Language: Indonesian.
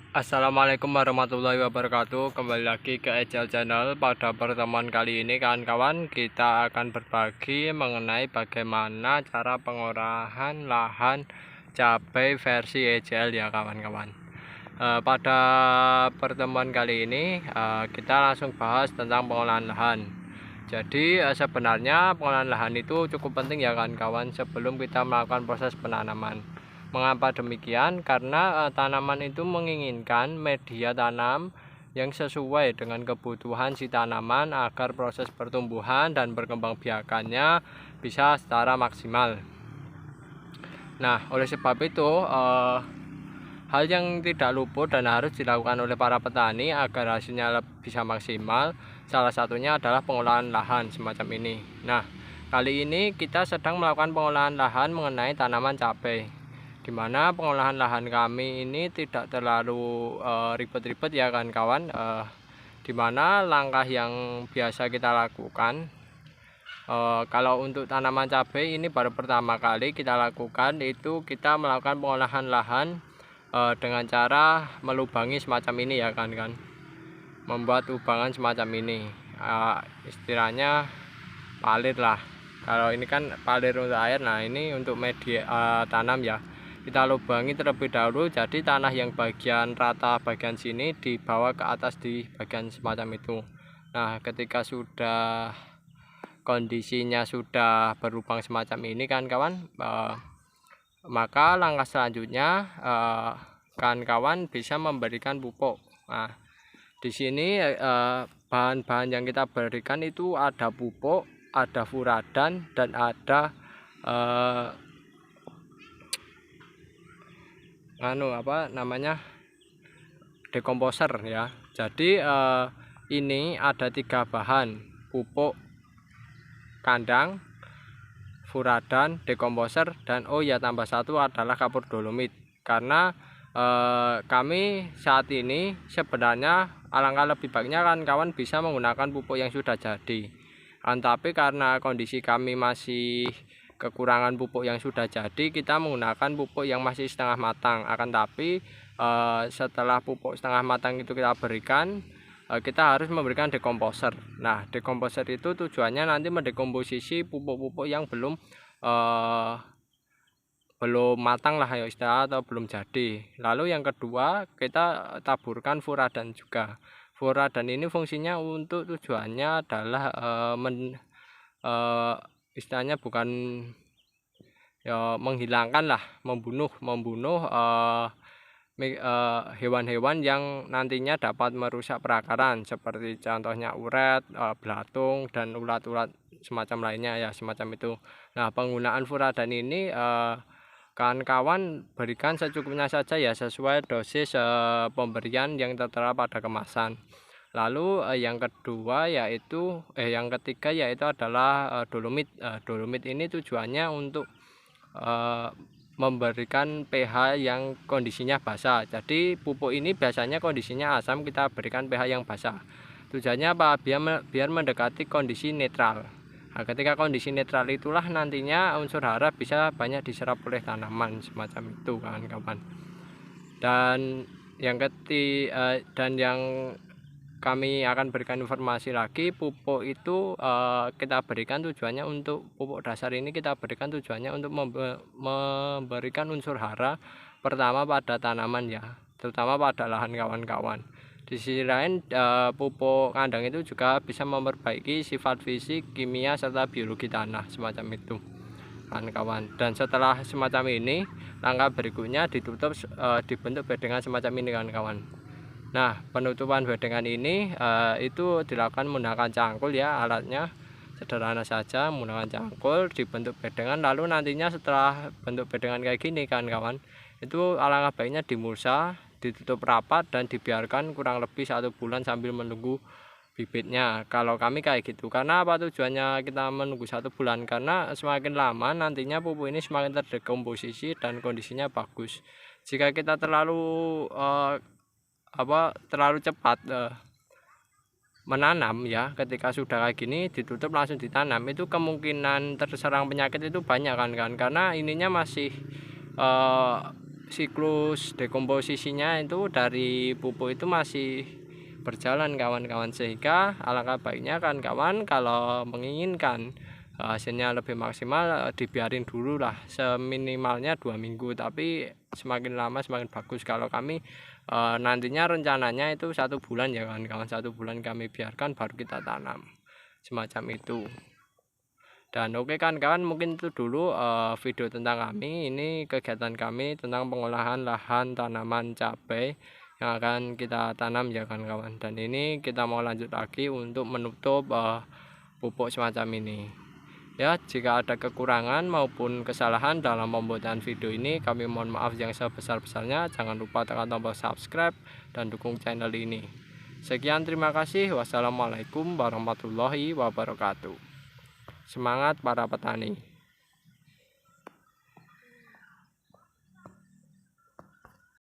Assalamualaikum warahmatullahi wabarakatuh. Kembali lagi ke Ejal Channel. Pada pertemuan kali ini kawan-kawan, kita akan berbagi mengenai bagaimana cara pengolahan lahan cabai versi Ejal ya kawan-kawan. Pada pertemuan kali ini kita langsung bahas tentang pengolahan lahan. Jadi sebenarnya pengolahan lahan itu cukup penting ya kawan-kawan sebelum kita melakukan proses penanaman. Mengapa demikian? Karena tanaman itu menginginkan media tanam yang sesuai dengan kebutuhan si tanaman agar proses pertumbuhan dan perkembangbiakannya bisa secara maksimal. Nah, oleh sebab itu hal yang tidak luput dan harus dilakukan oleh para petani agar hasilnya bisa maksimal, salah satunya adalah pengolahan lahan semacam ini. Nah, kali ini kita sedang melakukan pengolahan lahan mengenai tanaman cabai, di mana pengolahan lahan kami ini tidak terlalu ribet-ribet ya kawan-kawan. Di mana langkah yang biasa kita lakukan, kalau untuk tanaman cabai ini baru pertama kali kita lakukan, itu kita melakukan pengolahan lahan dengan cara melubangi semacam ini ya kan, membuat lubangan semacam ini, istilahnya palir lah. Kalau ini kan palir untuk air, nah ini untuk media tanam ya. Kita lubangi terlebih dahulu, jadi tanah yang bagian rata bagian sini dibawa ke atas di bagian semacam itu. Nah, ketika sudah kondisinya sudah berlubang semacam ini kan kawan, maka langkah selanjutnya kawan-kawan bisa memberikan pupuk. Nah, di sini bahan-bahan yang kita berikan itu ada pupuk, ada furadan, dan ada dekomposer ya. Jadi ini ada 3 bahan: pupuk kandang, furadan, dekomposer, dan tambah satu adalah kapur dolomit. Karena kami saat ini sebenarnya alangkah lebih baiknya kan kawan bisa menggunakan pupuk yang sudah jadi, tapi karena kondisi kami masih kekurangan pupuk yang sudah jadi, kita menggunakan pupuk yang masih setengah matang. Tapi setelah pupuk setengah matang itu kita berikan, kita harus memberikan dekomposer. Nah, dekomposer itu tujuannya nanti mendekomposisi pupuk-pupuk yang belum matang lah ya istilah, atau belum jadi. Lalu yang kedua, kita taburkan furadan juga. Furadan ini fungsinya untuk tujuannya adalah istilahnya bukan ya menghilangkan lah, membunuh hewan-hewan yang nantinya dapat merusak perakaran, seperti contohnya uret, belatung, dan ulat-ulat semacam lainnya ya, semacam itu. Nah, penggunaan furadan ini kawan-kawan berikan secukupnya saja ya, sesuai dosis pemberian yang tertera pada kemasan. Lalu yang ketiga yaitu adalah dolomit. Dolomit ini tujuannya untuk memberikan pH yang kondisinya basah. Jadi pupuk ini biasanya kondisinya asam, kita berikan pH yang basah. Tujuannya apa? Biar mendekati kondisi netral. Nah, ketika kondisi netral itulah nantinya unsur hara bisa banyak diserap oleh tanaman semacam itu kawan-kawan. Dan yang kami akan berikan informasi lagi, pupuk itu kita berikan tujuannya untuk pupuk dasar ini kita berikan tujuannya untuk memberikan unsur hara pertama pada tanaman ya, terutama pada lahan kawan-kawan. Di sisi lain, pupuk kandang itu juga bisa memperbaiki sifat fisik, kimia, serta biologi tanah semacam itu kawan-kawan. Dan setelah semacam ini, langkah berikutnya dibentuk bedengan semacam ini kawan-kawan. Nah, penutupan bedengan ini itu dilakukan menggunakan cangkul ya, alatnya sederhana saja, menggunakan cangkul dibentuk bedengan. Lalu nantinya setelah bentuk bedengan kayak gini kan kawan, itu alangkah baiknya dimulsa, ditutup rapat, dan dibiarkan kurang lebih 1 bulan sambil menunggu bibitnya. Kalau kami kayak gitu, karena apa tujuannya kita menunggu 1 bulan? Karena semakin lama nantinya pupuk ini semakin terdekomposisi dan kondisinya bagus. Jika kita terlalu cepat menanam ya, ketika sudah kayak gini ditutup langsung ditanam, itu kemungkinan terserang penyakit itu banyak kan, karena ininya masih siklus dekomposisinya itu dari pupuk itu masih berjalan kawan-kawan, sehingga alangkah baiknya kan kawan kalau menginginkan hasilnya lebih maksimal, dibiarin dulu lah seminimalnya 2 minggu, tapi semakin lama semakin bagus. Kalau kami nantinya rencananya itu 1 bulan ya kawan-kawan, 1 bulan kami biarkan baru kita tanam semacam itu. Dan oke kan kawan, mungkin itu dulu video tentang kami. Ini kegiatan kami tentang pengolahan lahan tanaman cabai yang akan kita tanam ya kawan-kawan. Dan ini kita mau lanjut lagi untuk menutup pupuk semacam ini. Ya, jika ada kekurangan maupun kesalahan dalam pembuatan video ini, kami mohon maaf yang sebesar-besarnya. Jangan lupa tekan tombol subscribe dan dukung channel ini. Sekian, terima kasih. Wassalamualaikum warahmatullahi wabarakatuh. Semangat para petani.